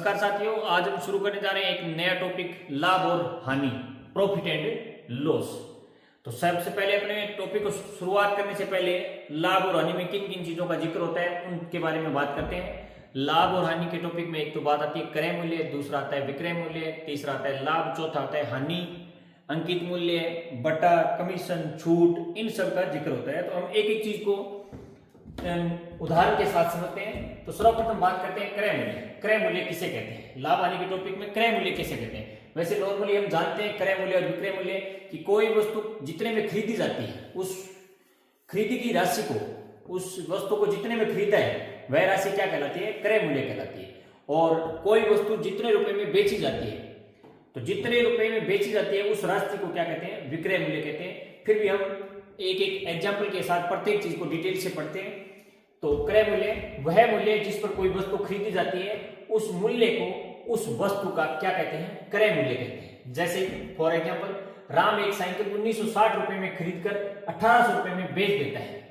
नमस्कार साथियों, आज हम शुरू करने जा रहे हैं एक नया टॉपिक, लाभ और हानि, प्रॉफिट एंड लॉस। तो सबसे पहले अपने टॉपिक को शुरुआत करने से पहले लाभ और हानि में किन किन चीजों का जिक्र होता है उनके बारे में बात करते हैं। लाभ और हानि के टॉपिक में एक तो बात आती है क्रय मूल्य, दूसरा आता है विक्रय मूल्य, तीसरा आता है लाभ, चौथा आता है हानि, अंकित मूल्य, बटा, कमीशन, छूट, इन सब का जिक्र होता है। तो हम एक एक चीज को उदाहरण के साथ समझते हैं। तो सर्वप्रथम बात करते हैं क्रय मूल्य। क्रय मूल्य किसे कहते हैं? लाभ हानि के टॉपिक में क्रय मूल्य किसे कहते हैं? वैसे नॉर्मली हम जानते हैं क्रय मूल्य और विक्रय मूल्य कि कोई वस्तु जितने में खरीदी जाती है उस खरीदी की राशि को, उस वस्तु को जितने में खरीदा है वह राशि क्या कहलाती है? क्रय मूल्य कहलाती है। और कोई वस्तु जितने रुपए में बेची जाती है, तो जितने रुपए में बेची जाती है उस राशि को क्या कहते हैं? विक्रय मूल्य कहते हैं। फिर भी हम एक एक एग्जाम्पल के साथ प्रत्येक चीज को डिटेल से पढ़ते हैं। तो क्रय मूल्य वह मूल्य जिस पर कोई वस्तु खरीदी जाती है, उस मूल्य को उस वस्तु का क्या कहते हैं? क्रय मूल्य कहते हैं। जैसे फॉर एग्जांपल, राम एक साइकिल 1960 रुपए में खरीदकर 1800 रुपए में बेच देता है।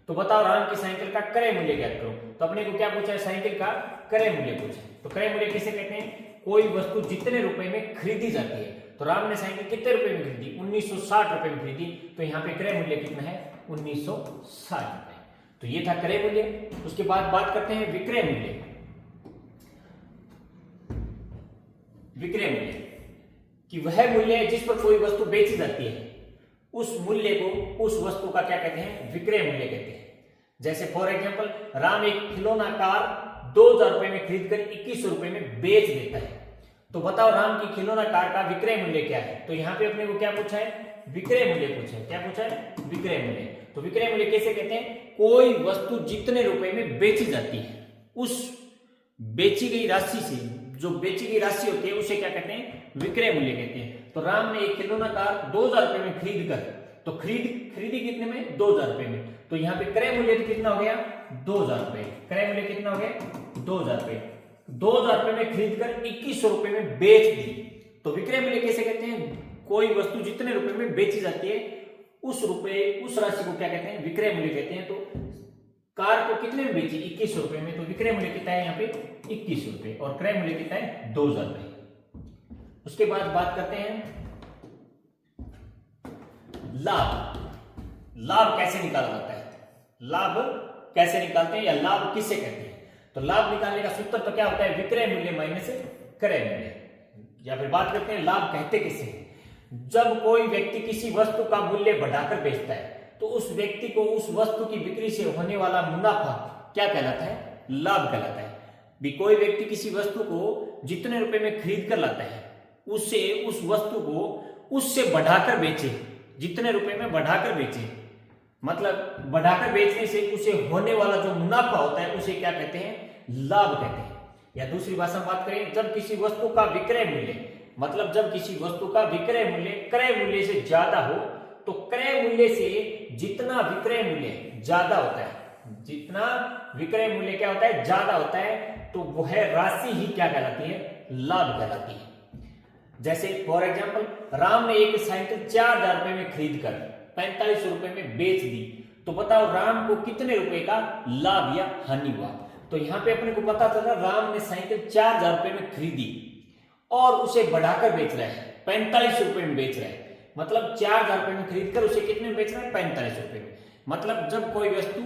तो बताओ राम की साइकिल का क्रय मूल्य ज्ञात करो। तो अपने को क्या पूछा है? साइकिल का क्रय मूल्य पूछा है। तो क्रय मूल्य किसे कहते हैं? कोई वस्तु जितने रुपए में खरीदी जाती है। तो राम ने साइकिल कितने रुपए में खरीदी? 1960 रुपए में खरीदी। तो यहाँ पे क्रय मूल्य कितना है? 1960 रुपए। तो ये था क्रय मूल्य। उसके बाद बात करते हैं विक्रय मूल्य। विक्रय मूल्य कि वह मूल्य जिस पर कोई वस्तु बेची जाती है, उस मूल्य को उस वस्तु का क्या कहते हैं? विक्रय मूल्य कहते हैं। जैसे फॉर एग्जांपल, राम एक खिलौना कार 2000 रुपए में खरीदकर 2100 रुपए में बेच देता है। तो बताओ राम की खिलौना कार का विक्रय मूल्य क्या है? तो यहाँ पे अपने को क्या पूछा है? विक्रय मूल्य पूछा है। क्या पूछा है? विक्रय मूल्य। तो विक्रय मूल्य कैसे कहते हैं? कोई वस्तु जितने रुपए में बेची जाती है, उस बेची गई राशि से, जो बेची गई राशि होती है उसे क्या कहते हैं? विक्रय मूल्य कहते हैं। तो राम ने एक खिलौना कार 2000 रुपए में खरीद कर, तो खरीदी कितने में? 2000 रुपए में। तो यहाँ पे क्रय मूल्य कितना हो गया? 2000 रुपए। क्रय मूल्य कितना हो गया? 2000 रुपए। 2000 रुपए में खरीद कर 2100 रुपए में बेच दी। तो विक्रय मूल्य कैसे कहते हैं? कोई वस्तु जितने रुपए में बेची जाती है, उस राशि को क्या कहते हैं? विक्रय मूल्य कहते हैं। तो कार को कितने में बेची? 2100 रुपए में। तो विक्रय मूल्य कितना है यहाँ पे? 2100 रुपए। और क्रय मूल्य कितना है? 2000 रुपए। उसके बाद बात करते हैं लाभ। लाभ कैसे निकाला जाता है? लाभ कैसे निकालते हैं या लाभ किसे कहते हैं? तो लाभ निकालने का सूत्र तो क्या होता है? विक्रय मूल्य माइनस क्रय मूल्य। या फिर बात करते हैं लाभ कहते किसे हैं? जब कोई व्यक्ति किसी वस्तु का मूल्य बढ़ाकर बेचता है, तो उस व्यक्ति को उस वस्तु की बिक्री से होने वाला मुनाफा क्या कहलाता है? लाभ कहलाता है। भी कोई व्यक्ति किसी वस्तु को जितने रुपए में खरीद कर लाता है, उससे उस वस्तु को उससे बढ़ाकर बेचे, जितने रुपए में बढ़ाकर बेचे, मतलब बढ़ाकर बेचने से उसे होने वाला जो मुनाफा होता है उसे क्या कहते हैं? लाभ कहते हैं। या दूसरी भाषा में बात करें, जब किसी वस्तु का विक्रय मूल्य, मतलब जब किसी वस्तु का विक्रय मूल्य क्रय मूल्य से ज्यादा हो, तो क्रय मूल्य से जितना विक्रय मूल्य ज्यादा होता है, जितना विक्रय मूल्य क्या होता है? ज्यादा होता है, तो वह राशि ही क्या कहलाती है? लाभ कहलाती है। जैसे फॉर एग्जांपल, राम ने एक साइकिल 4000 रुपए में खरीद कर 4500 रुपए में बेच दी। तो बताओ राम को कितने रुपए का लाभ या हानि हुआ? तो यहाँ पे अपने को पता चला राम ने साइकिल 4000 रुपए में खरीदी और उसे बढ़ाकर बेच रहा है, 4500 रुपए में बेच रहा है। मतलब 4000 रुपए में खरीद कर उसे कितने में बेच रहा है? 4500 रुपए में। मतलब जब कोई वस्तु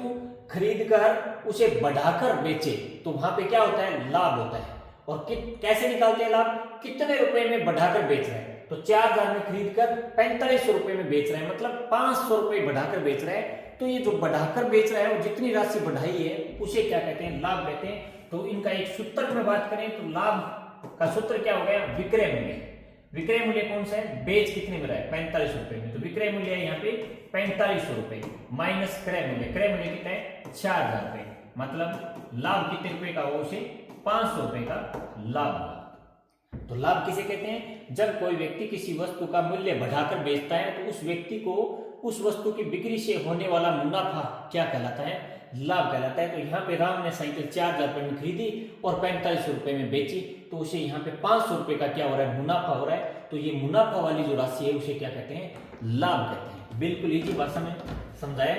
खरीद कर उसे बढ़ाकर बेचे, तो वहां पे क्या होता है? लाभ होता है। और कैसे निकालते हैं लाभ? कितने रुपए में बढ़ाकर बेच रहा है? तो 4000 में खरीद कर 4500 रुपए में बेच रहा है, मतलब 500 रुपए बढ़ाकर बेच रहा है। तो ये जो बढ़ाकर बेच रहा है, वो जितनी राशि बढ़ाई है उसे क्या कहते हैं? लाभ कहते हैं। तो इनका एक सूत्र में बात करें तो लाभ का सूत्र क्या हो गया? विक्रय मूल्य। विक्रय मूल्य कौन सा है? बेच कितने में रहा है? 4500 रुपए में। तो विक्रय मूल्य है यहाँ पे 4500 रुपए माइनस क्रय मूल्य। क्रय मूल्य कितना है? 4000 रुपए। मतलब लाभ कितने रुपए का? वो उसे 500 रुपए का लाभ हुआ। तो लाभ किसे कहते हैं? जब कोई व्यक्ति किसी वस्तु का मूल्य बढ़ाकर बेचता है, तो उस व्यक्ति को उस वस्तु की बिक्री से होने वाला मुनाफा क्या कहलाता है? लाभ कहलाता है। तो यहाँ पे राम ने साइकिल 4000 रुपए में खरीदी और 4500 रुपए में बेची, तो उसे यहाँ पे 500 रुपए का क्या हो रहा है? मुनाफा हो रहा है। तो ये मुनाफा वाली जो राशि है उसे क्या कहते हैं? लाभ कहते हैं। बिल्कुल इजी भाषा में समझाया।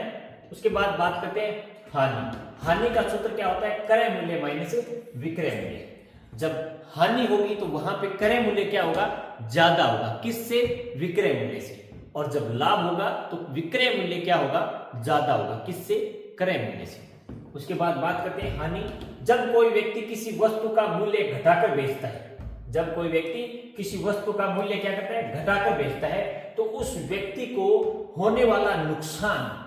उसके बाद बात करते हैं हानि। हानि का सूत्र क्या होता है? क्रय मूल्य माइनस विक्रय मूल्य। जब हानि होगी तो वहां पे क्रय मूल्य क्या होगा, ज्यादा होगा, किससे, विक्रय मूल्य से। और जब लाभ होगा तो विक्रय मूल्य क्या होगा, ज्यादा होगा, किससे, क्रय मूल्य से। उसके बाद बात करते हैं हानि। जब कोई व्यक्ति किसी वस्तु का मूल्य घटाकर बेचता है, जब कोई व्यक्ति किसी वस्तु का मूल्य क्या करता है, घटाकर बेचता है, तो उस व्यक्ति को होने वाला नुकसान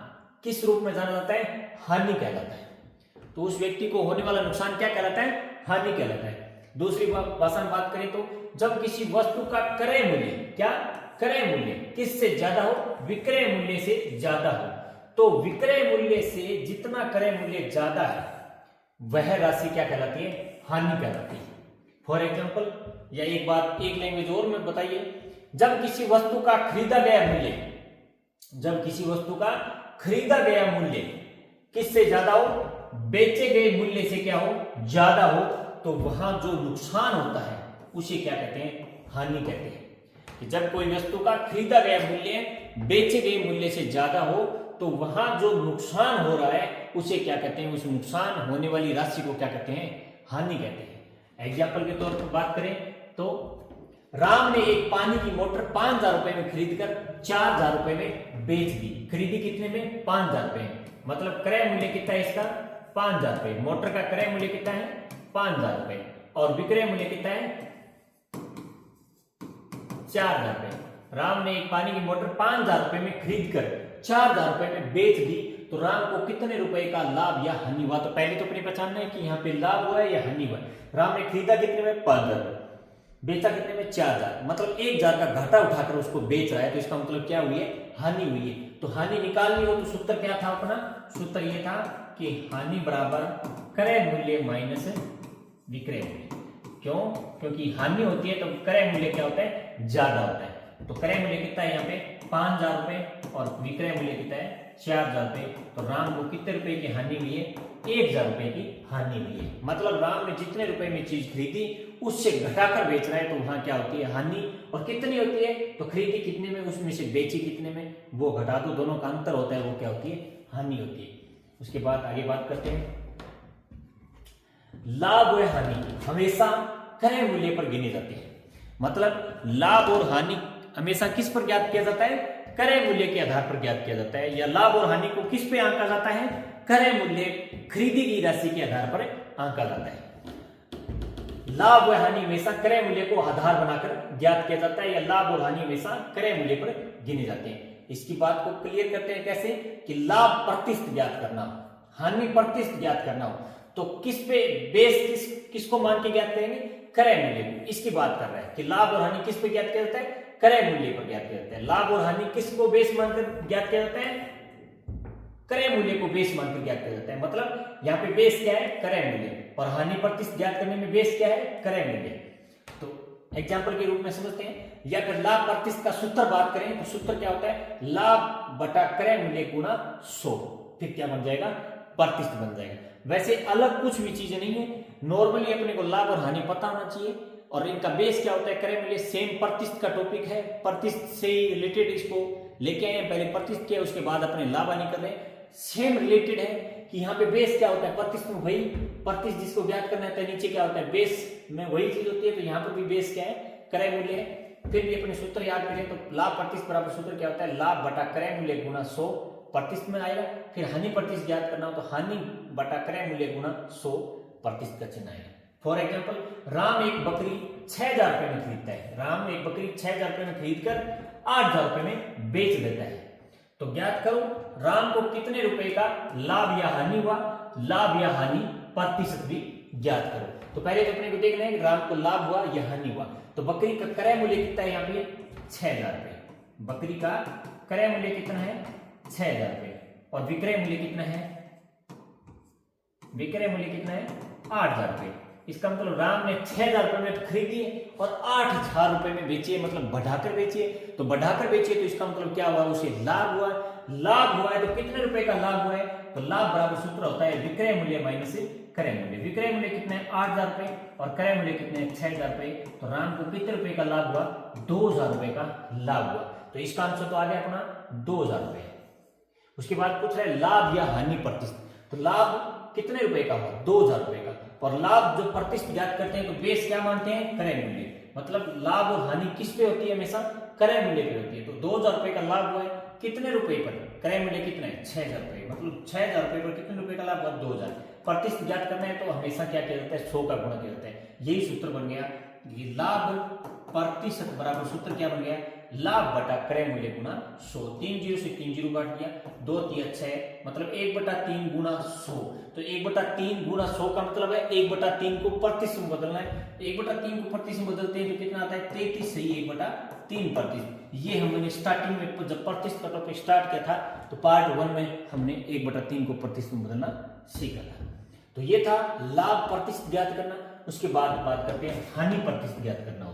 किस रूप में जाना जाता है, हानि कहलाता है। तो उस व्यक्ति को होने वाला नुकसान क्या कहलाता है, हानि कहलाता है। दूसरी भाषा में बात करें तो जब किसी वस्तु का क्रय मूल्य, क्या, क्रय मूल्य किससे ज्यादा हो, विक्रय मूल्य से ज्यादा हो, तो विक्रय मूल्य से जितना क्रय मूल्य ज्यादा है वह राशि क्या कहलाती है, हानि कहलाती है। फॉर एग्जाम्पल, या एक बात एक लैंग्वेज और में बताइए, जब किसी वस्तु का खरीदा गया मूल्य, जब किसी वस्तु का खरीदा गया मूल्य किससे ज्यादा हो, बेचे गए मूल्य से क्या हो, ज्यादा हो, तो वहां जो नुकसान होता है उसे क्या कहते हैं, हानि कहते हैं। कि जब कोई वस्तु का खरीदा गया मूल्य बेचे गए मूल्य से ज्यादा हो तो वहां जो नुकसान हो रहा है उसे क्या कहते हैं, उस नुकसान होने वाली राशि को क्या कहते हैं, हानि कहते हैं। एग्जाम्पल के तौर पर बात करें तो राम ने एक पानी की मोटर 5,000 रुपए में खरीदकर 4,000 रुपए में बेच दी। खरीदी कितने में, 5,000 रुपए, मतलब क्रय मूल्य कितना है इसका, 5,000 रुपए। मोटर का क्रय मूल्य कितना है, 5,000 रुपए, और विक्रय मूल्य कितना है, 4,000 रुपए। राम ने एक पानी की मोटर 5,000 रुपए में खरीद कर 4,000 रुपए में बेच दी, तो राम को कितने रुपए का लाभ या हानि हुआ। तो पहले तो अपने पहचानना है कि यहाँ पे लाभ हुआ है या हानि हुआ है। राम ने खरीदा कितने में, 5,000, बेचा कितने में, 4,000, मतलब 1,000 का घाटा उठाकर उसको बेच रहा है, तो इसका मतलब क्या हुई है, हानि हुई है। तो हानि निकालनी हो तो सूत्र क्या था अपना, सूत्र ये था कि हानि बराबर क्रय मूल्य माइनस विक्रय मूल्य। क्यों, क्योंकि हानि होती है तो क्रय मूल्य क्या होता है, ज्यादा होता है। तो क्रय मूल्य कितना है यहाँ पे, 5,000 रुपए, और विक्रय मूल्य कितना है, 4,000 रुपए। तो राम को कितने रुपए की हानि हुई है, 1,000 रुपए की हानि हुई है। मतलब राम ने जितने रुपए में चीज खरीदी उससे घटाकर बेच रहा है, तो वहां क्या होती है, हानि। और कितनी होती है, तो खरीदी कितने में, उसमें से बेची कितने में, वो घटा दो, दोनों का अंतर होता है, वो क्या होती है, हानि होती है। उसके बाद आगे बात करते हैं, लाभ व हानि हमेशा क्रय मूल्य पर गिने जाते हैं। मतलब लाभ और हानि हमेशा किस पर ज्ञात किया जाता है, क्रय मूल्य के आधार पर ज्ञात किया जाता है। या लाभ और हानि को किस पे आंका जाता है, क्रय मूल्य, खरीदी की राशि के आधार पर आंका जाता है। लाभ व हानि हमेशा क्रय मूल्य को आधार बनाकर ज्ञात किया जाता है, या लाभ और हानि हमेशा क्रय मूल्य पर गिने जाते हैं। इसकी बात को क्लियर करते हैं कैसे, कि लाभ प्रतिशत ज्ञात करना हो, हानि प्रतिशत ज्ञात करना हो, तो किस पे बेस, किसको मान के ज्ञात करेंगे, क्रय मूल्य को। इसकी बात कर रहे हैं कि लाभ और हानि किस पे ज्ञात किया जाता है, क्रय मूल्य पर ज्ञात किया जाता है। लाभ और हानि किसको बेस मानकर ज्ञात किया जाता है, क्रय मूल्य को बेस मानकर ज्ञात किया जाता है। मतलब यहाँ पे बेस क्या है, क्रय मूल्य, और हानि प्रतिशत ज्ञात करने में बेस क्या है, क्रय मूल्य। तो एग्जाम्पल के रूप में समझते हैं, या अगर लाभ प्रतिशत का सूत्र बात करें तो सूत्र क्या होता है, लाभ बटा क्रय मूल्य गुणा 100, फिर क्या बन जाएगा, प्रतिशत बन जाएगा। वैसे अलग कुछ भी चीजें नहीं है, नॉर्मली अपने को लाभ और हानि पता होना चाहिए, और इनका बेस क्या होता है, क्रय मूल्य। सेम प्रतिशत का टॉपिक है, प्रतिशत से ही रिलेटेड इसको लेके आए, पहले प्रतिशत किया उसके बाद अपने लाभ हानि कर रहे हैं। सेम रिलेटेड है कि यहाँ पे बेस क्या होता है, प्रतिशत में वही प्रतिशत जिसको ज्ञात करना है, नीचे क्या होता है, बेस में वही चीज होती है। तो यहाँ पर भी बेस क्या है, क्रय मूल्य है। फिर भी अपने सूत्र याद करें तो लाभ प्रतिशत बराबर सूत्र क्या होता है, लाभ बटा क्रय मूल्य गुणा 100, प्रतिशत में आएगा। फिर हानि प्रतिशत ज्ञात करना हो तो हानि बटा क्रय मूल्य गुणा 100, प्रतिशत का चिन्ह आएगा। फॉर एग्जाम्पल, राम एक बकरी 6,000 रुपए में खरीदता है। राम एक बकरी 6,000 रुपए में खरीद कर 8,000 रुपए में बेच देता है। तो ज्ञात करो राम को कितने रुपए का लाभ या हानि हुआ, लाभ या हानि प्रतिशत भी ज्ञात करो। तो पहले तो अपने को देखना है कि राम को लाभ हुआ या हानि हुआ। तो बकरी का क्रय मूल्य कितना है, यहाँ पे 6,000 रुपए। बकरी का क्रय मूल्य कितना है, 6,000 रुपए, और विक्रय मूल्य कितना है, विक्रय मूल्य कितना है, 8,000 रुपए। इसका मतलब राम ने 6,000 रुपए में खरीदी और 8,000 रुपए में बेची, मतलब बढ़ाकर बेची। तो बढ़ाकर बेची तो इसका मतलब क्या हुआ, उसे लाभ हुआ। लाभ हुआ है तो कितने रुपए का लाभ हुआ है, तो लाभ बराबर सूत्र होता है विक्रय मूल्य माइनस क्रय मूल्य। विक्रय मूल्य कितना है, 8,000 रुपए, और क्रय मूल्य कितने हैं, 6,000 रुपए। तो राम को कितने रुपए का लाभ हुआ, 2,000 रुपए का लाभ हुआ। तो इसका आंसर तो आ गया अपना 2,000 रुपए। उसके बाद पूछ रहा है लाभ या हानि प्रतिशत। तो लाभ कितने रुपए का हुआ, 2,000 रुपए का। और लाभ जो प्रतिशत ज्ञात करते हैं तो बेस क्या मानते हैं, क्रय मूल्य। मतलब लाभ और हानि किस पे होती है, हमेशा क्रय मूल्य पे होती है। तो 2000 रुपए का लाभ हुआ है कितने रुपए पर, क्रय मूल्य कितना है 6000 रुपए, मतलब 6000 रुपए पर कितने रुपए का लाभ हुआ 2000। प्रतिशत ज्ञात करना है तो हमेशा क्या किया जाता है 100 का गुणा किया जाता है। यही सूत्र बन गया, ये लाभ प्रतिशत बराबर सूत्र क्या बन गया, लाभ बटा क्रय मूल्य गुणा 100। 3 जीरो से 3 जीरो काट दिया, 2 3 6, मतलब 1/3 गुणा 100। तो 1/3 गुणा 100 का मतलब है 1/3 को प्रतिशत में बदलना है। 1/3 को प्रतिशत में बदलते हैं तो कितना आता है 33 सही 1/3 प्रतिशत। ये हमने स्टार्टिंग में जब प्रतिशत का टॉपिक स्टार्ट किया था तो पार्ट 1 में हमने 1/3 को प्रतिशत में बदलना सीखा था। तो ये था लाभ प्रतिशत ज्ञात करना। उसके बाद बात करते हैं हानि प्रतिशत ज्ञात करना हो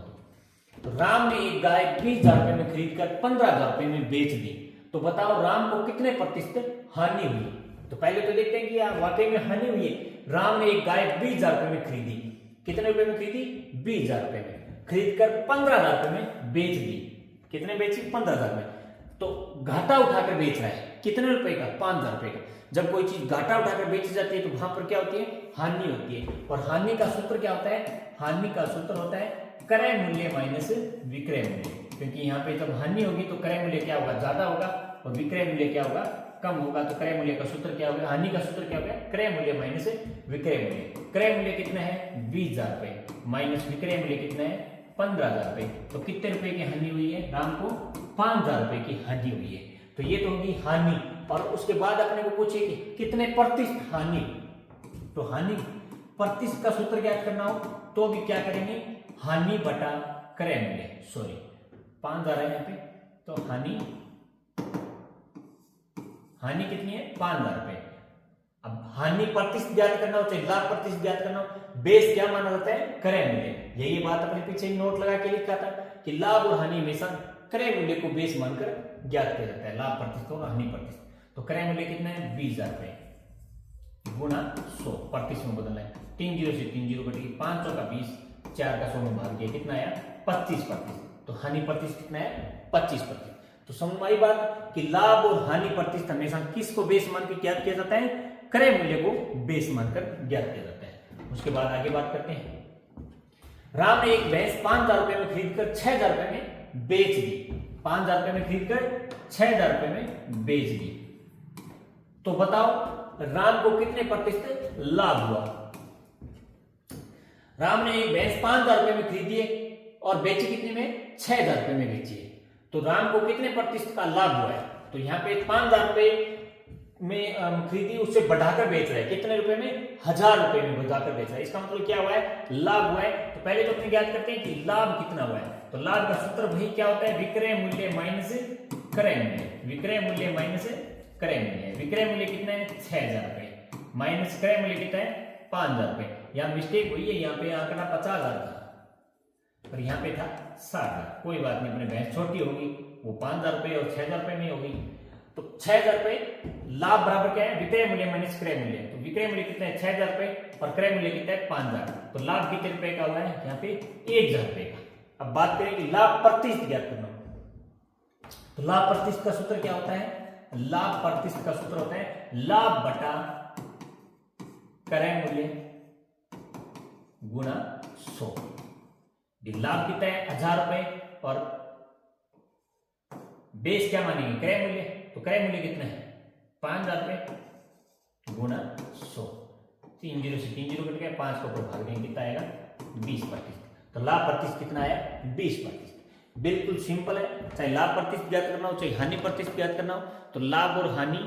तो राम ने एक गाय 20,000 रुपए में खरीद कर 15,000 रुपए में बेच दी। तो बताओ राम को कितने प्रतिशत हानि हुई। तो पहले तो देखते हैं कि वाकई में हानि हुई है। राम ने एक गाय 20,000 रुपए में खरीदी, कितने रुपए में खरीदी 20,000 रुपए में, खरीद कर 15,000 रुपए में बेच दी। कितने बेची 15,000 में। तो घाटा उठाकर बेच रहा है कितने रुपए का 5,000 रुपए का। जब कोई चीज घाटा उठाकर बेची जाती है तो वहां पर क्या होती है हानि होती है। और हानि का सूत्र क्या होता है, हानि का सूत्र होता है क्रय मूल्य माइनस विक्रय मूल्य। क्योंकि यहाँ पे जब हानि होगी तो क्रय मूल्य क्या होगा ज्यादा होगा और विक्रय मूल्य क्या होगा कम होगा। तो क्रय मूल्य का सूत्र क्या होगा, हानि का सूत्र क्या होगा क्रय मूल्य माइनस विक्रय मूल्य। क्रय मूल्य कितना है 20,000 रुपए माइनस विक्रय मूल्य कितना है 15,000 रुपए। तो कितने रुपए की हानि हुई है, राम को 5,000 रुपए की हानि हुई है। तो ये तो होगी हानि। और उसके बाद अपने को पूछे कि कितने प्रतिशत हानि। तो हानि प्रतिशत का सूत्र ज्ञात करना हो तो भी क्या करेंगे, हानि बटा क्रय मूल्य। सॉरी 5,000 है यहाँ पे, तो हानि कितनी है 5,000 रुपए। अब हानि प्रतिशत ज्ञात करना हो चाहे लाभ प्रतिशत ज्ञात करना हो, बेस क्या माना जाता है क्रय मूल्य। यही बात अपने पीछे नोट लगा के लिखा था कि लाभ और हानि हमेशा क्रय मूल्य को बेस मानकर ज्ञात किया जाता है, लाभ प्रतिशत और हानि प्रतिशत। तो क्रय मूल्य कितना है 20,000 रुपए गुणा 100, प्रतिशत में बदलना है। 3 जीरो से 3 जीरो कटेगी, 5 का 20, 4 का 100 में भाग दिया, कितना आया 25%। तो हानि प्रतिशत कितना है 25%। तो समझ आई बात कि लाभ और हानि प्रतिशत हमेशा किसको बेस मान के ज्ञात किया जाता है, क्रय मूल्य को बेस मानकर ज्ञात किया जाता है। उसके बाद आगे बात करते हैं। राम ने एक भैंस 5,000 रुपए में खरीद कर 6,000 रुपए में बेच दी। 5,000 रुपए में खरीद कर 6,000 रुपए में बेच दी। तो बताओ राम को कितने प्रतिशत लाभ हुआ। राम ने एक भैंस 5,000 रुपए में खरीदी है और बेची कितने में 6,000 रुपए में बेची है। तो राम को कितने प्रतिशत का लाभ हुआ है। तो यहाँ पे 5,000 रुपए में खरीदी, उससे बढ़ाकर बेच रहा है कितने रुपए में 1,000 रुपए में बढ़ाकर बेच रहा है। इसका मतलब क्या हुआ है लाभ हुआ है। तो पहले तो अपने ज्ञात करते हैं कि लाभ कितना हुआ है। तो लाभ का सूत्र वही क्या होता है विक्रय मूल्य माइनस क्रय मूल्य। विक्रय मूल्य माइनस क्रय मूल्य। विक्रय मूल्य कितना है 6,000 रुपए माइनस क्रय मूल्य कितना है 5,000 रुपए। यहाँ मिस्टेक हुई है, यहाँ पे आंकड़ा 50,000 था और यहाँ पे था 60,000। कोई बात नहीं, अपने भैंस छोटी होगी वो 5,000 रुपए और 6,000 रुपए में होगी। तो 6,000 रुपए लाभ बराबर क्या है विक्रय मूल्य माइनस क्रय मूल्य। तो विक्रय मूल्य कितना है 6,000 रुपए और क्रय मूल्य कितना है 5,000। तो लाभ कितने रुपए का हुआ है यहाँ पे 1,000 रुपए का। अब बात करें कि लाभ प्रतिशत ज्ञात करना। तो लाभ प्रतिशत का सूत्र क्या होता है, लाभ प्रतिशत का सूत्र होता है लाभ बटा क्रय मूल्य गुणा 100। लाभ कितना है 1,000 रुपए और बेस क्या मानेंगे क्रय मूल्य। तो क्रय मूल्य कितना है 5,000 रुपए गुणा 100। 3 जीरो से 3 जीरो कट गया, 5 को ऊपर भाग देंगे कितना आएगा 20%। तो लाभ प्रतिशत कितना आया 20%। बिल्कुल सिंपल है, चाहे लाभ प्रतिशत ज्ञात करना हो चाहे हानि प्रतिशत ज्ञात करना हो तो लाभ और हानि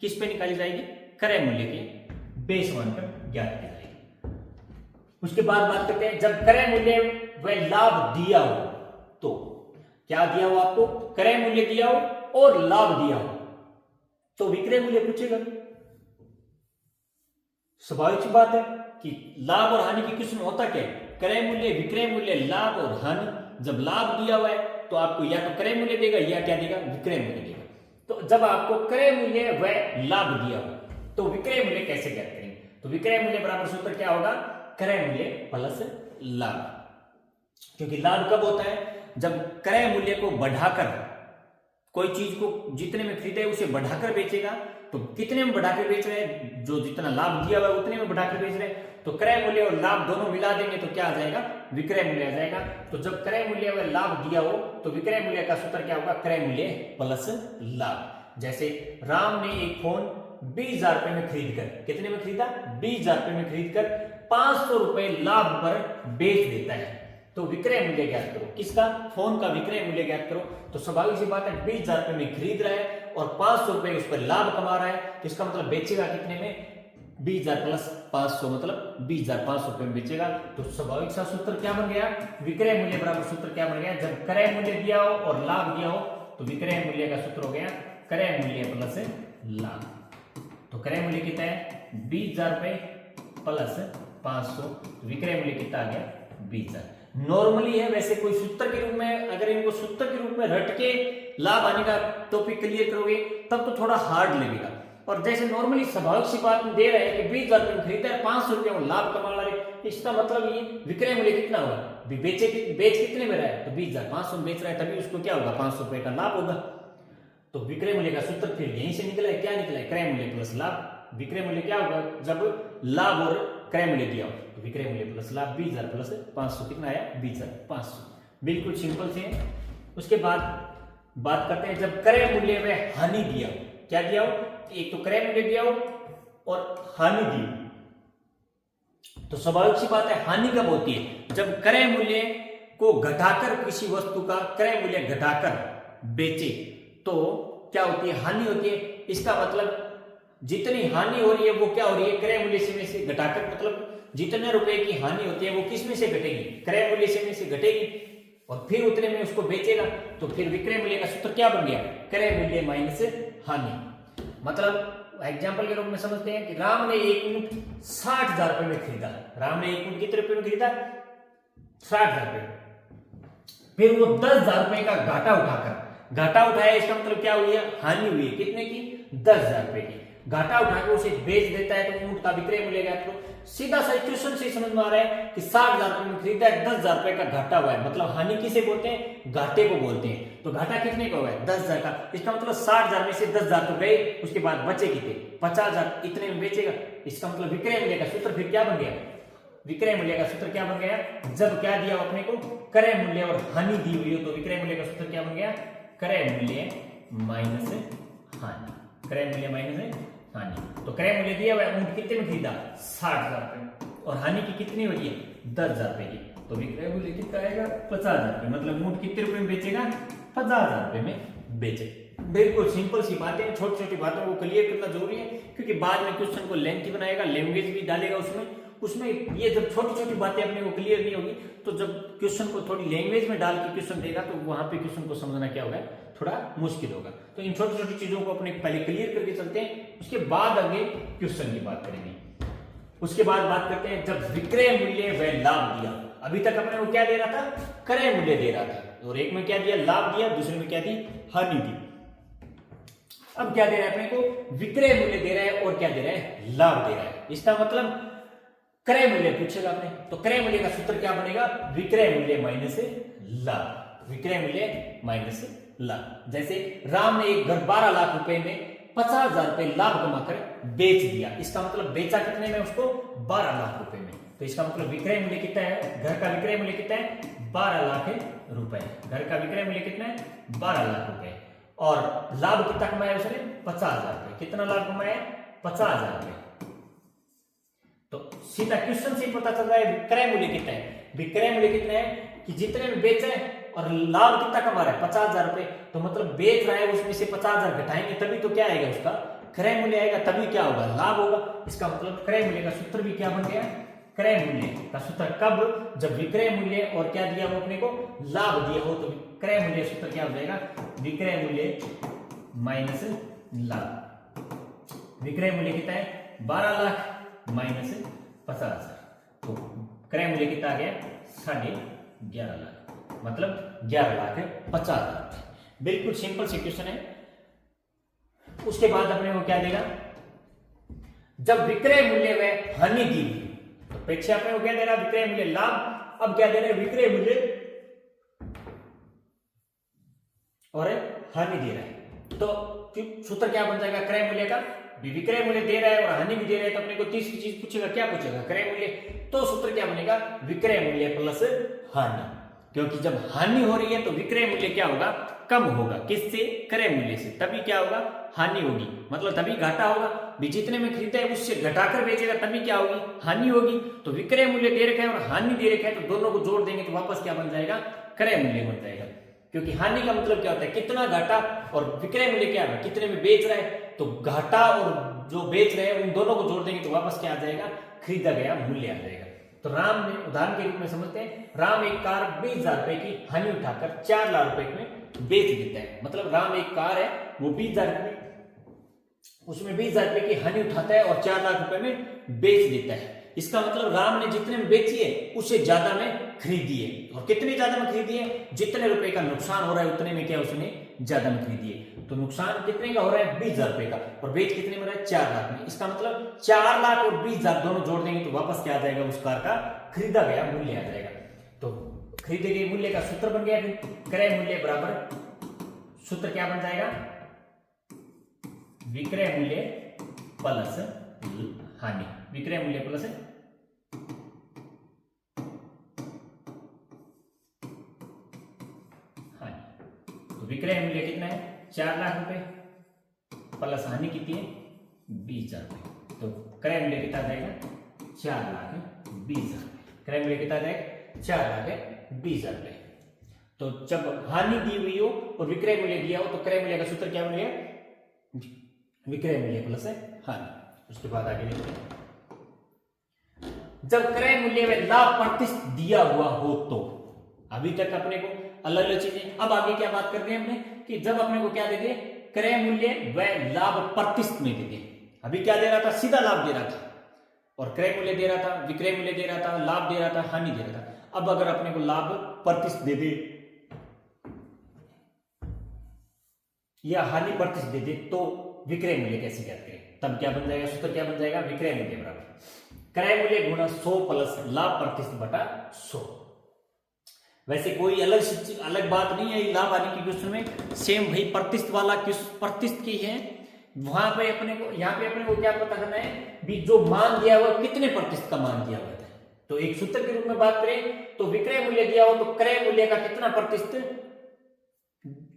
किस पे निकाली जाएगी क्रय मूल्य के बेस मानकर ज्ञात की जाएगी। उसके बाद बात करते हैं जब क्रय मूल्य व लाभ दिया हो तो क्या दिया हो आपको, क्रय मूल्य दिया हो और लाभ दिया हो तो विक्रय मूल्य पूछेगा। स्वाभाविक सी बात है कि लाभ और हानि की किस्म होता क्या है क्रय मूल्य विक्रय मूल्य लाभ और हानि। जब लाभ दिया हुआ है तो आपको या तो क्रय मूल्य देगा या क्या देगा विक्रय मूल्य देगा। तो जब आपको क्रय मूल्य व लाभ दिया हो तो विक्रय मूल्य कैसे ज्ञात करेंगे। तो विक्रय मूल्य बराबर सूत्र क्या होगा क्रय मूल्य प्लस लाभ। क्योंकि लाभ कब होता है जब क्रय मूल्य को बढ़ाकर कोई चीज को जितने में खरीदा है उसे बढ़ाकर बेचेगा, तो कितने में बढ़ाकर बेच रहे हैं, जो जितना लाभ दिया हुआ है उतने में बढ़ाकर बेच रहे हैं, तो क्रय मूल्य और लाभ दोनों मिला देंगे तो क्या आ जाएगा, विक्रय मूल्य आ जाएगा। तो जब क्रय मूल्य और लाभ दिया हो तो विक्रय मूल्य का सूत्र क्या होगा, क्रय मूल्य प्लस लाभ। जैसे राम ने एक फोन 20,000 रुपए में खरीद कर, कितने में खरीदा, 20,000 रुपए में खरीद कर 500 रुपए लाभ पर बेच देता है, तो विक्रय मूल्य ज्ञात करो। किसका, फोन का विक्रय मूल्य ज्ञात करो। तो स्वाभाविक सी बात है 20,000 रुपए में खरीद रहा है और 500 रुपए उस पर लाभ कमा रहा है, तो इसका मतलब बेचेगा कितने में, 20,000 प्लस 500 मतलब 20,500 रुपए में बेचेगा। तो स्वाभाविक सा सूत्र क्या बन गया, विक्रय मूल्य बराबर सूत्र क्या बन गया, जब क्रय मूल्य दिया हो और लाभ दिया हो तो विक्रय मूल्य का सूत्र हो गया क्रय मूल्य प्लस लाभ। तो क्रय मूल्य कितना है, 20,000 रुपए प्लस 500, विक्रय मूल्य कितना आ गया, 20,000। नॉर्मली है, वैसे कोई सूत्र के रूप में, अगर इनको सूत्र के रूप में रट के लाभ आने का टॉपिक क्लियर करोगे तब तो थोड़ा हार्ड लगेगा। और जैसे नॉर्मली स्वाभाविक सी बात दे रहे हैं कि 20,000 रुपए में खरीदा है, 500 रुपए में लाभ कमा रहे, इसका मतलब ये विक्रय मूल्य कितना होगा, बेच कितने में रहा है, तो 20,500 में बेच रहा है, तभी उसको क्या होगा, 500 रुपए का लाभ होगा। तो विक्रय मूल्य का सूत्र फिर यहीं से निकला है, क्या निकला है, क्रय मूल्य प्लस लाभ। विक्रय मूल्य क्या होगा, जब लाभ और क्रय मूल्य दिया हो तो विक्रय मूल्य प्लस लाभ, 20,000 प्लस 500 कितना आया, 20,500। बिल्कुल सिंपल से है। उसके बाद बात करते हैं जब क्रय मूल्य में हानि दिया हो, क्या दिया हो, एक तो क्रय मूल्य दिया हो और हानि दी, तो स्वाभाविक सी बात है हानि कब होती है, जब क्रय मूल्य को घटाकर किसी वस्तु का क्रय मूल्य घटाकर बेचे तो क्या होती है, हानि होती है। इसका मतलब जितनी हानि हो रही है वो क्या हो रही है, क्रय मूल्य से घटाकर, मतलब जितने रुपए की हानि होती है वो किस में से घटेगी, क्रय मूल्य से घटेगी, और फिर उतने में उसको बेचेगा। तो फिर विक्रय मूल्य का सूत्र क्या बन गया, क्रय मूल्य माइनस हानि। मतलब एग्जाम्पल के रूप में समझते हैं कि राम ने एक ऊंट 60,000 रुपए में खरीदा। राम ने एक ऊंट कितने रुपए में खरीदा, 60,000 रुपए। फिर वो 10,000 रुपए का घाटा उठाया, इसका मतलब क्या हुई है, हानि हुई है, कितने की, 10,000 रुपए की। घाटा उठाकर उसे बेच देता है तो ऊंट का विक्रय मूल्य ज्ञात करो। सीधा सा इक्वेशन से समझ में आ रहा है कि 60,000 रुपए में खरीदा है, 10,000 रुपए का घाटा हुआ है, मतलब हानि किसे बोलते हैं, घाटे को बोलते हैं। तो घाटा कितने का हुआ है, 10,000 का। इसका मतलब 60,000 में से 10,000 तो गए, उसके बाद बचे कितने, 50,000, इतने में बेचेगा। इसका मतलब विक्रय मूल्य का सूत्र फिर क्या बन गया, विक्रय मूल्य का सूत्र क्या बन गया, जब क्या दिया अपने को, क्रय मूल्य और हानि दी हुई हो तो विक्रय मूल्य का सूत्र क्या बन गया, क्रय मूल्य माइनस हानि, क्रय मूल्य माइनस हानि। तो क्रय मूल्य दिया हुआ है, ऊंट कितने में खरीदा, 60,000 रुपए, और हानि की कितनी हो रही है, 10,000 रुपए की, तो विक्रय मूल्य कितना आएगा, 50,000 रुपए। मतलब ऊंट कितने रुपए में बेचेगा, 50,000 रुपए में बेचे। बिल्कुल सिंपल सी बातें, छोटी छोटी बातों को क्लियर करना जरूरी है, क्योंकि बाद में क्वेश्चन को लेंथी बनाएगा, लैंग्वेज भी डालेगा उसमें ये जब छोटी छोटी बातें अपने को क्लियर नहीं होगी तो जब क्वेश्चन को थोड़ी लैंग्वेज में डाल के क्वेश्चन देगा तो वहां पे क्वेश्चन को समझना क्या होगा, थोड़ा मुश्किल होगा। तो इन छोटी छोटी चीजों को अपने पहले क्लियर करके चलते हैं, उसके बाद आगे क्वेश्चन की बात करेंगे। उसके बाद बात करते हैं जब विक्रय मूल्य व लाभ दिया। अभी तक अपने को क्या दे रहा था, क्रय मूल्य दे रहा था, और एक में क्या दिया, लाभ दिया, दूसरे में क्या दी, हानि दी। अब क्या दे रहा है अपने को, विक्रय मूल्य दे रहा है और क्या दे रहा है, लाभ दे रहा है। इसका मतलब क्रय मूल्य पूछेगा आपने, तो क्रय मूल्य का सूत्र क्या बनेगा, विक्रय मूल्य माइनस लाभ, विक्रय मूल्य माइनस लाभ। जैसे राम ने एक घर 12 लाख रुपए में 50,000 रुपए लाभ कमाकर बेच दिया। इसका मतलब बेचा कितने में उसको, 12 लाख रुपए में। तो इसका मतलब विक्रय मूल्य कितना है, घर का विक्रय मूल्य कितना है, 12 लाख रुपए। घर का विक्रय मूल्य कितना है, 12 लाख रुपए। और लाभ कितना कमाया उसने, 50,000 रुपए। कितना लाभ कमाया, 50,000 रुपए। तो सीधा क्वेश्चन से पता चल रहा है विक्रय मूल्य कितना है। विक्रय मूल्य कितना है कि जितने में बेचा है और लाभ कितना कमा रहा है, 50,000 रुपए। तो मतलब बेच रहा है, उसमें से 50,000 घटाएंगे तभी तो क्या आएगा, उसका क्रय मूल्य आएगा, तभी क्या होगा, लाभ होगा। इसका मतलब क्रय मूल्य का सूत्र भी क्या बन गया, क्रय मूल्य का सूत्र कब, जब विक्रय मूल्य और क्या दिया हो अपने को, लाभ दिया हो, तो क्रय मूल्य सूत्र क्या हो जाएगा, विक्रय मूल्य माइनस लाभ। विक्रय मूल्य कितना है, 12 लाख माइनस 50,000, तो क्रय मूल्य कितना आ गया, 11.5 लाख, मतलब 11,50,000। बिल्कुल सिंपल सी क्वेश्चन है। उसके बाद अपने को क्या देगा, जब विक्रय मूल्य में हानि दी, तो पीछे अपने को क्या दे रहा, विक्रय मूल्य लाभ, अब क्या दे रहे, विक्रय मूल्य और हानि दे रहा है। तो सूत्र क्या बन जाएगा क्रय मूल्य का, विक्रय मूल्य दे रहा है और हानि भी दे रहा है, तो अपने को तीसरी चीज पूछेगा, क्या पूछेगा क्रय मूल्य। तो सूत्र क्या बनेगा विक्रय मूल्य प्लस हानि, क्योंकि जब हानि हो रही है तो विक्रय मूल्य क्या होगा कम होगा, किससे क्रय मूल्य से, तभी क्या होगा हानि होगी, मतलब तभी घाटा होगा भी, जितने में खरीदा है उससे घटाकर बेचेगा तभी क्या होगी हानि होगी। तो विक्रय मूल्य दे रखा है और हानि दे रखा है, तो दोनों को जोड़ देंगे तो वापस क्या बन जाएगा क्रय मूल्य बन जाएगा, क्योंकि हानि का मतलब क्या होता है कितना घाटा, और विक्रय मूल्य क्या है कितने में बेच रहा है, तो घाटा और जो बेच रहे हैं उन दोनों को जोड़ देंगे तो वापस क्या आ जाएगा खरीदा गया मूल्य आ जाएगा। तो राम ने उदाहरण के रूप में समझते हैं, राम एक कार 20,000 रुपए की हानि उठाकर 4 लाख रुपए में बेच देता है, मतलब राम एक कार है वो 20,000 रुपए, उसमें 20,000 रुपए की हानि उठाता है और 4 लाख रुपए में बेच देता है। इसका मतलब राम ने जितने में बेची है उससे ज्यादा में खरीदी है, और कितने ज्यादा में खरीदी है, जितने रुपए का नुकसान हो रहा है उतने में क्या उसने ज्यादा में खरीदी है। तो नुकसान कितने का हो रहा है 20,000 रुपए का, और बेच कितने में रहा है 4 लाख में। इसका मतलब 4 लाख और 20,000 दोनों जोड़ देंगे तो वापस क्या आ जाएगा उस कार का खरीदा गया मूल्य आ जाएगा। तो खरीदे गए मूल्य का सूत्र बन गया, क्रय मूल्य बराबर सूत्र क्या बन जाएगा विक्रय मूल्य प्लस हानि, विक्रय मूल्य प्लस हानि। तो विक्रय मूल्य कितना है 4 लाख रुपए प्लस हानि कितनी है 20,000 रुपए, तो क्रय मूल्य कितना जाएगा 4,20,000 रुपए, क्रय मूल्य कितना जाएगा 4,20,000 रुपए। तो जब हानि दी हुई हो और विक्रय मूल्य दिया हो तो क्रय मूल्य का सूत्र क्या बन गया विक्रय मूल्य प्लस हानि। उसके बाद आगे देखते हैं, जब क्रय मूल्य में लाभ प्रतिशत दिया हुआ हो तो, अभी तक अपने को अलग अलग चीजें, अब आगे क्या बात करते हैं हमने कि जब अपने को क्या दे दिए क्रय मूल्य व लाभ प्रतिशत में दे दिए। अभी क्या दे रहा था सीधा लाभ दे रहा था, और क्रय मूल्य दे रहा था, विक्रय मूल्य दे रहा था, लाभ दे रहा था, हानि दे रहा था। अब अगर अपने को लाभ प्रतिशत दे दे या हानि प्रतिशत दे दे तो विक्रय मूल्य कैसे ज्ञात करें, तब क्या बन जाएगा सूत्र क्या बन जाएगा विक्रय मूल्य बराबर क्रय मूल्य गुणा 100 प्लस लाभ प्रतिशत बटा 100। वैसे कोई अलग बात नहीं है लाभ हानि की क्वेश्चन में, सेम वही प्रतिशत वाला प्रतिशत की है, वहां पे अपने को यहाँ पे अपने को क्या पता करना है भी जो मान दिया हुआ कितने प्रतिशत का मान दिया हुआ है। तो एक सूत्र के रूप में बात करें तो विक्रय मूल्य दिया हो तो क्रय मूल्य का कितना प्रतिशत,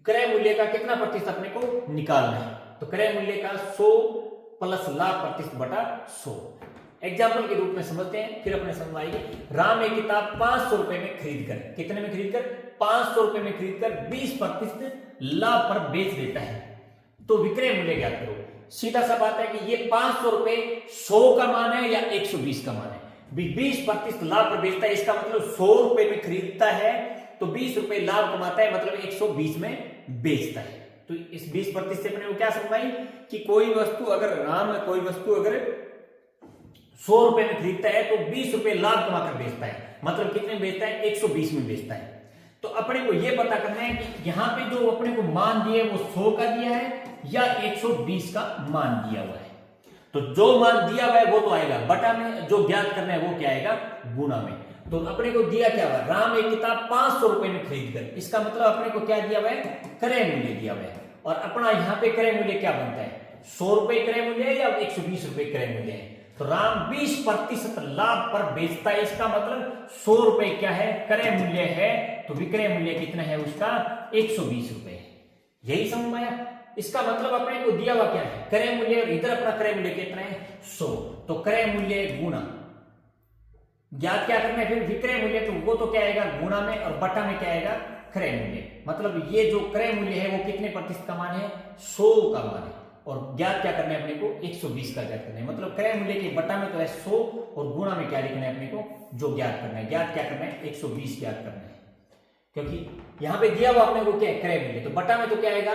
क्रय मूल्य का कितना प्रतिशत अपने को निकालना है, तो क्रय मूल्य का 100 प्लस लाभ प्रतिशत बटा 100। एग्जाम्पल के रूप में समझते हैं, फिर अपने समझाइए। राम एक किताब 500 रुपए में खरीद कर, कितने में खरीद कर 500 रुपए में खरीद कर 20% लाभ पर बेच देता है, तो विक्रय मूल्य ज्ञात करो। सीधा सा बात है कि ये 500 रुपए 100 का मान है या 120 का मान है, 20% लाभ पर बेचता है, इसका मतलब 100 रुपए में खरीदता है तो 20 रुपए लाभ कमाता है, मतलब 120 में बेचता है। तो इस 20% से अपने को क्या समझाई कि कोई वस्तु अगर राम कोई वस्तु अगर 100 रुपए में खरीदता है तो 20 रुपए लाभ कमाकर बेचता है, मतलब कितने में बेचता है 120 में बेचता है। तो अपने को यह पता करना है कि यहाँ पे जो अपने को मान दिया है वो 100 का दिया है या 120 का मान दिया हुआ है। तो जो मान दिया हुआ है वो तो आएगा बटा में, जो ज्ञात करना है वो क्या आएगा गुणा में। तो अपने को दिया क्या हुआ राम एक किताब 500 रुपए में खरीद कर, इसका मतलब अपने को क्या दिया हुआ है क्रय मूल्य दिया हुआ है, और अपना यहाँ पे क्रय मूल्य क्या बनता है 100 रुपए क्रय मूल्य है या 120 रुपए क्रय मूल्य है। तो राम 20% लाभ पर बेचता है, इसका मतलब 100 रुपए क्या है क्रय मूल्य है, तो विक्रय मूल्य कितना है उसका 120 रुपए। यही समझ में आया। इसका मतलब अपने को दिया हुआ क्या है क्रय मूल्य, और इधर अपना क्रय मूल्य कितना है 100, तो क्रय मूल्य गुणा ज्ञात क्या करना है फिर विक्रय मूल्य, तो वो तो क्या आएगा गुणा में, और बटा में क्या आएगा क्रय मूल्य। मतलब ये जो क्रय मूल्य है वो कितने प्रतिशत का मान है 100 का मान है, और ज्ञात क्या करना है अपने को 120 का ज्ञात करना है। मतलब क्रय मूल्य के बटा में तो है 100 और गुणा में क्या लिखना है अपने को जो ज्ञात करना है, ज्ञात क्या करना है 120 ज्ञात करना है, क्योंकि यहाँ पे दिया हुआ अपने को क्या है क्रय मूल्य, तो बटा में तो क्या आएगा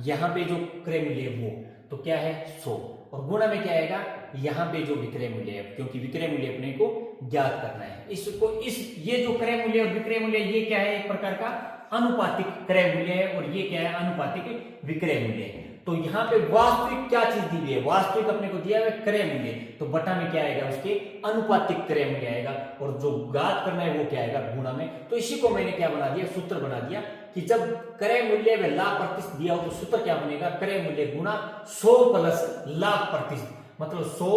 यहाँ पे जो क्रय मूल्य है वो तो क्या है 100, और गुणा में क्या आएगा यहाँ पे जो विक्रय मूल्य है, क्योंकि विक्रय मूल्य अपने को ज्ञात करना है। इसको ये जो क्रय मूल्य और विक्रय मूल्य ये क्या है एक प्रकार का अनुपातिक क्रय मूल्य है, और ये क्या है अनुपातिक विक्रय मूल्य है। तो यहाँ पे वास्तविक क्या चीज दी हुई है, वास्तविक अपने को दिया हुआ है क्रय मूल्य, तो बटा में क्या आएगा, उसके अनुपातिक क्रय मूल्य आएगा, और जो घात करना है वो क्या आएगा, गुणा में। तो इसी को मैंने क्या बना दिया, सूत्र बना दिया कि जब क्रय मूल्य व लाभ प्रतिशत दिया हो तो सूत्र क्या बनेगा, क्रय मूल्य गुणा 100 प्लस लाभ प्रतिशत, मतलब 100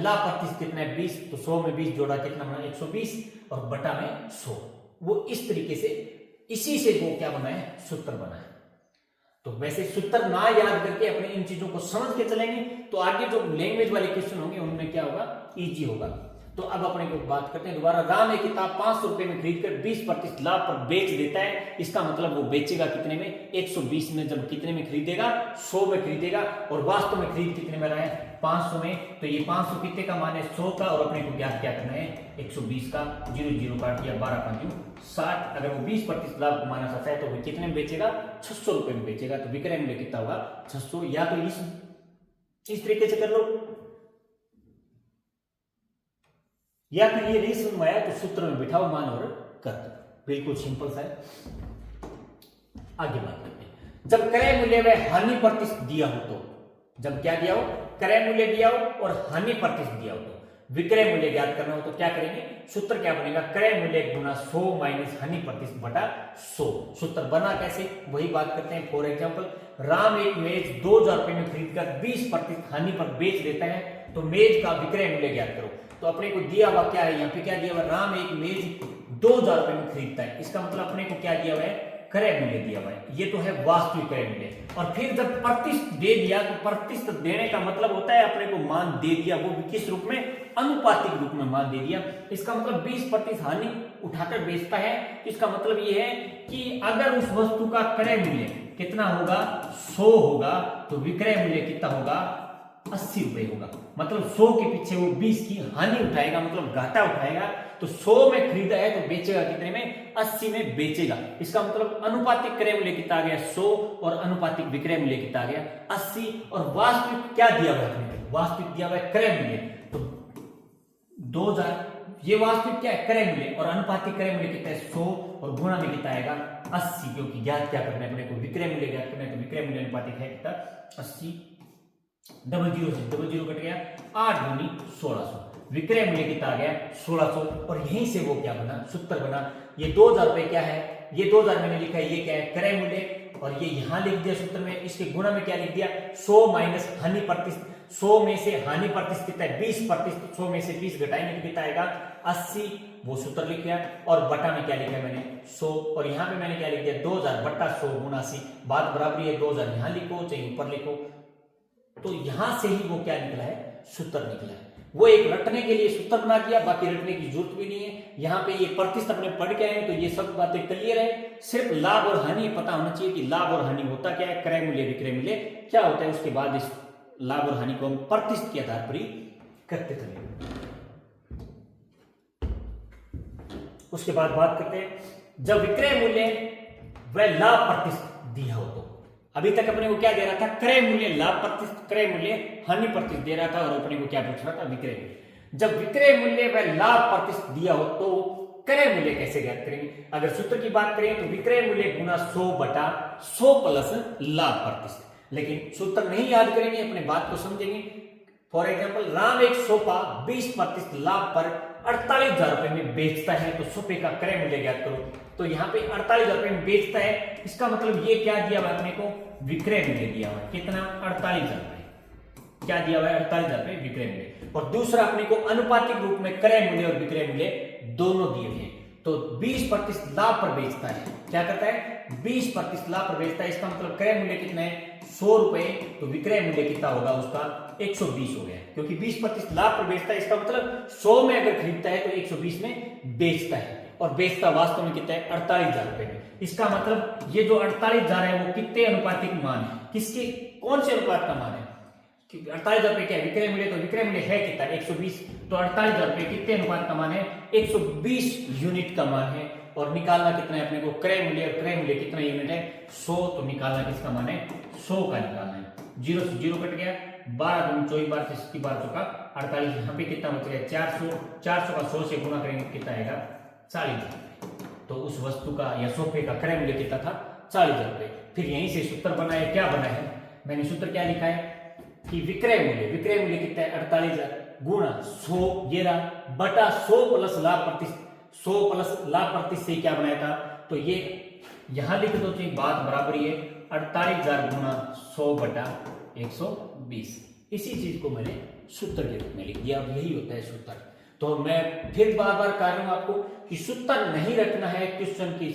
लाभ प्रतिशत कितना है 20, तो 100 में 20 जोड़ा कितना बना 120, और बटा में 100। वो इस तरीके से, इसी से वो क्या बना है, सूत्र बना है। तो वैसे सूत्र ना याद करके अपने इन चीजों को समझ के चलेंगे तो आगे जो लैंग्वेज वाले क्वेश्चन होंगे उनमें क्या होगा, इजी होगा। तो अब अपने को बात करते हैं दोबारा। राम एक किताब 500 रुपए में खरीदकर 20% लाभ पर बेच देता है, इसका मतलब वो बेचेगा कितने में, 120 में। जब कितने में खरीदेगा, 100 में खरीदेगा, और वास्तव में खरीद कितने में रहा है, 500 में। तो ये 500 कितने का मान है, 100 का, और अपने को ज्ञात क्या करना है, 120 का। 0 0 काट दिया, 12 5 60। अगर वो 20% लाभ कमाना चाहता है तो वो कितने में बेचेगा, 600 रुपए में बेचेगा। तो विक्रय मूल्य कितना होगा, 600। या तो इस तरीके से कर लो, या फिर ये नहीं समझ में आया तो सूत्र में बिठाओ मान और कर दो, बिल्कुल सिंपल सा है। आगे बात करते हैं। जब क्रय मूल्य में हानि प्रतिशत दिया हो तो, जब क्या दिया हो, क्रय मूल्य दिया हो और हानि प्रतिशत दिया हो तो विक्रय मूल्य ज्ञात करना हो तो क्या करेंगे, सूत्र क्या बनेगा, क्रय मूल्य गुना 100 माइनस हानि प्रतिशत बटा 100। सूत्र बना कैसे, वही बात करते हैं। फॉर एग्जांपल, राम एक मेज 2000 रुपए में खरीदकर 20% हानि पर बेच देता है, तो मेज का विक्रय मूल्य ज्ञात करो। तो अपने को दिया हुआ क्या है, यहाँ पे क्या दिया हुआ, राम एक मेज 2000 रुपए में खरीदता है, इसका मतलब अपने को क्या दिया हुआ है, क्रय मूल्य दिया हुआ है। ये तो है वास्तविक क्रय मूल्य। और फिर जब प्रतिशत दे दिया, तो प्रतिशत देने का मतलब होता है अपने को मान दे दिया, वो भी किस रूप में, अनुपातिक रूप में मान दे दिया। इसका मतलब 20% हानि उठाकर बेचता है, इसका मतलब ये है कि अगर उस वस्तु का क्रय मूल्य कितना होगा, 100 होगा, तो विक्रय मूल्य कितना होगा, 80 रुपए होगा। मतलब 100 के पीछे वो 20 की हानि उठाएगा, मतलब घाटा उठाएगा। तो 100 में खरीदा है तो बेचेगा कितने में, 80 में बेचेगा। इसका मतलब अनुपातिक क्रय मूल्य कितना आ गया, 100, और अनुपातिक विक्रय मूल्य कितना आ गया, 80। और वास्तविक क्या दिया हुआ है, वास्तविक दिया हुआ है क्रय मूल्य, तो 2000, ये वास्तविक क्या है, क्रय मूल्य, और अनुपातिक क्रय मूल्य कितना है, 100, और गुणा में कितना आएगा, 80, क्योंकि ज्ञात क्या करना है अपने को, विक्रय मूल्य ज्ञात करना है। तो विक्रय मूल्य अनुपातिक है कितना, 80। डबल जीरो से डबल जीरो कट गया, 8 दूनी 1600, विक्रय मूल्य कितना आ गया, 1600। और यहीं से वो क्या बना, सूत्र बना। ये 2000 रुपए क्या है, ये 2000 मैंने लिखा है, ये क्या है, क्रय मूल्य, और ये यहां लिख दिया सूत्र में। इसके गुणा में क्या लिख दिया, 100 माइनस हानि प्रतिशत। 100 में से हानि प्रतिशत कितना है, 20%। 100 में से 20 घटाएंगे तो कितना आएगा, 80, वो सूत्र लिख दिया। और बटा में क्या लिखा है मैंने, 100, और यहाँ पे मैंने क्या लिख दिया, 2000 बटा 100 गुना 80। बात बराबरी है, 2000 यहां लिखो चाहे ऊपर लिखो। तो यहां से ही वो क्या निकला है, सूत्र निकला है। वो एक रटने के लिए सूत्र बना दिया, बाकी रटने की जरूरत भी नहीं है। यहाँ पे ये प्रतिशत अपने पढ़ के आए तो ये सब बातें क्लियर है। सिर्फ लाभ और हानि पता होना चाहिए कि लाभ और हानि होता क्या है, क्रय मूल्य विक्रय मूल्य क्या होता है। उसके बाद इस लाभ और हानि को हम प्रतिशत के आधार पर ही करते चले। उसके बाद बात करते हैं, जब विक्रय मूल्य व लाभ प्रतिशत दिया हो तो। अभी तक अपने को क्या दे रहा था, क्रय मूल्य लाभ प्रतिशत, क्रय मूल्य हानि प्रतिशत दे रहा था, और अपने को क्या पूछ रहा था, विक्रय मूल्य। जब विक्रय मूल्य व लाभ प्रतिशत दिया हो तो क्रय मूल्य कैसे ज्ञात करेंगे। अगर सूत्र की बात करें तो विक्रय मूल्य गुना 100 बटा 100 प्लस लाभ प्रतिशत। लेकिन सूत्र नहीं याद करेंगे, अपने बात को समझेंगे। फॉर एग्जाम्पल, राम एक सोफा 20% लाभ पर 48,000 रुपए में बेचता है, तो सोफे का क्रय मूल्य ज्ञात करो। तो यहाँ पे 48,000 रुपए में बेचता है, इसका मतलब ये क्या दिया हुआ अपने को, विक्रय मूल्य दिया हुआ है। कितना, 48,000 रुपए। क्या दिया हुआ है, 48,000 रुपए विक्रय मूल्य। और दूसरा अपने को अनुपातिक रूप में क्रय मूल्य और विक्रय मूल्य दोनों दिए हुए हैं। तो 20% लाभ पर बेचता है, क्या करता है, 20% लाभ पर बेचता है, इसका मतलब क्रय मूल्य कितना है, 100 रुपए, तो विक्रय मूल्य कितना होगा उसका, 120 हो गया। क्योंकि 20% लाभ पर बेचता है, इसका मतलब 100 में अगर खरीदता है तो 120 में बेचता है, और बेचता वास्तव में कितना है, 48,000 रुपए में। इसका मतलब ये जो 48,000 है वो कितने अनुपातिक मान है, किसके, कौन से अनुपात का मान है, 48,000 रुपए क्या है, विक्रय मूल्य, तो विक्रय मूल्य है कितना, 120, तो 48,000 रुपए कितने अनुपात का मान है, 120 यूनिट का मान है। और निकालना कितना है अपने को, क्रय मूल्य, और क्रय मूल्य कितना यूनिट है, 100, तो निकालना किसका मान है, 100 का निकालना है। 0 से 0 कट गया, 12 दूनी 24 बार 12 चौका 48, यहाँ पे कितना बच गया, 400। 400 का 100 से गुणा करेंगे कितना आएगा, 40,000। तो उस वस्तु का या सोफे का क्रय मूल्य कितना था, 40,000 रुपए। फिर यहीं से सूत्र बना है, क्या बना है, मैंने सूत्र क्या लिखा है कि विक्रय मूल्य कितना है 48,000 गुणा 100 ये रहा बटा 100 प्लस लाभ प्रतिशत, 100 प्लस लाभ प्रतिशत से क्या बनाया था, तो ये यहां लिख दो तो बात बराबर ही है 48,000 गुणा 100 बटा 120। इसी चीज को मैंने सूत्र के रूप में लिख दिया। अब यही होता है सूत्र। तो मैं फिर बार बार कह रहा हूं आपको कि सूत्र नहीं रखना है, क्वेश्चन की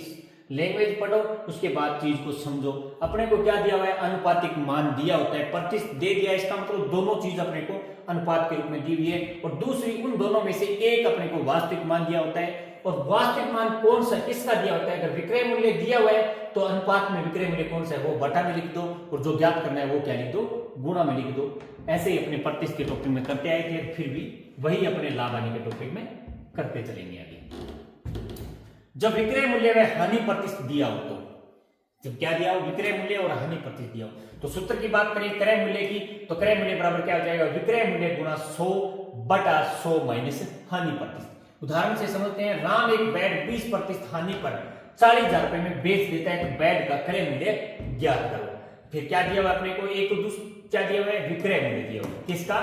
लैंग्वेज पढ़ो, उसके बाद चीज को समझो। अपने को क्या दिया हुआ है, अनुपातिक मान दिया होता है, प्रतिशत दे दिया, इसका मतलब दोनों चीज अपने को अनुपात के रूप में दी हुई है, और दूसरी उन दोनों में से एक अपने को वास्तविक मान दिया होता है। और वास्तविक मान कौन सा किसका दिया होता है, अगर विक्रय मूल्य दिया हुआ है तो अनुपात में विक्रय मूल्य कौन सा है वो बटा में लिख दो, और जो ज्ञात करना है वो क्या लिख दो, गुणा में लिख दो। ऐसे ही अपने प्रतिशत के टॉपिक में करते आए थे, फिर भी वही अपने लाभ हानि के टॉपिक में करते चलेंगे आगे। जब विक्रय मूल्य में हानि प्रतिशत दिया हो, तो जब क्या दिया हो, विक्रय मूल्य और हानि प्रतिशत दिया हो, तो सूत्र की बात करें क्रय मूल्य की, तो क्रय मूल्य बराबर क्या हो जाएगा, विक्रय मूल्य गुणा 100 बटा 100 माइनस हानि प्रतिशत। उदाहरण से समझते हैं, राम एक बेड 20% हानि पर 40,000 रुपए में बेच देता है, तो बेड का क्रय मूल्य ज्ञात करो। फिर क्या दिया हुआ अपने को, एक तो क्या दिया हुआ है, विक्रय मूल्य दिया हुआ है, किसका,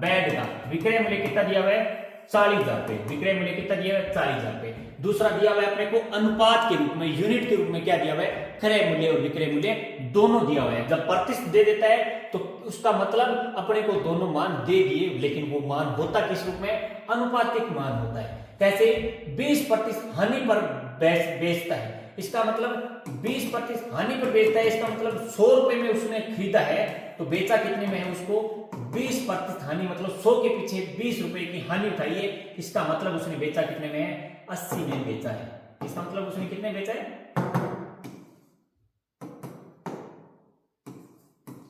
बेड का। विक्रय मूल्य कितना दिया हुआ है, 40,000 रुपए। विक्रय मूल्य कितना दिया हुआ है, 40,000 रुपए। दूसरा दिया हुआ है अपने को अनुपात के रूप में, यूनिट के रूप में क्या दिया हुआ है, क्रय मूल्य और विक्रय मूल्य दोनों दिया हुआ है। जब प्रतिशत दे देता है तो उसका मतलब अपने को दोनों मान दे दिए, लेकिन वो मान होता किस रूप में, अनुपातिक मान होता है। कैसे, 20% हानि पर बेचता है, इसका मतलब 20% हानि पर बेचता है, इसका मतलब 100 रुपए में उसने खरीदा है तो बेचा कितने में है उसको, 20% हानि, मतलब 100 के पीछे 20 रुपए की हानि उठाई है, इसका मतलब उसने बेचा कितने में है, 80 में बेचा है। इसका मतलब उसने कितने बेचा है,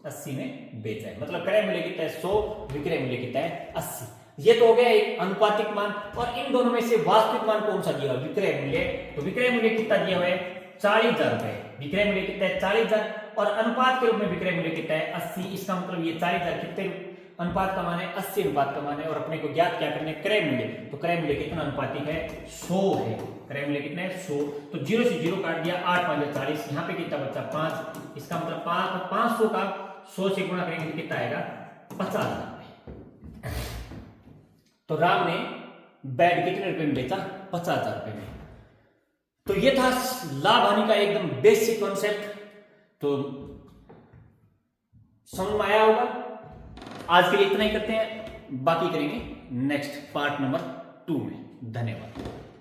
80 में बेचा है। मतलब क्रय मूल्य कितना है 100, विक्रय मूल्य कितना है 80। ये तो हो गया एक अनुपातिक मान। और इन दोनों में से वास्तविक मान कौन सा दिया हुआ, विक्रय मूल्य। तो विक्रय मूल्य कितना दिया हुआ है, 40,000 रुपए। विक्रय मूल्य कितना है, 40,000, और अनुपात के रूप में विक्रय मूल्य कितना है, 80। इसका मतलब ये 40,000 कितने अनुपात का मान है, 80 अनुपात का मान है। और अपने को ज्ञात क्या करना है, क्रय मूल्य। तो क्रय मूल्य कितना अनुपातिक है, 100 है। क्रय मूल्य कितना है, 100। तो 0 से 0 काट दिया, 8 5 40, यहाँ पे कितना बचा, 5। इसका मतलब 500 का 100 से गुणा करेंगे तो कितना आएगा, 50,000। तो राम ने बेड कितने रुपए में बेचा, 50,000 रुपए में। तो ये था लाभ हानि का एकदम बेसिक कॉन्सेप्ट। तो समझ में आया होगा। आज के लिए इतना ही करते हैं, बाकी करेंगे नेक्स्ट पार्ट नंबर 2 में। धन्यवाद।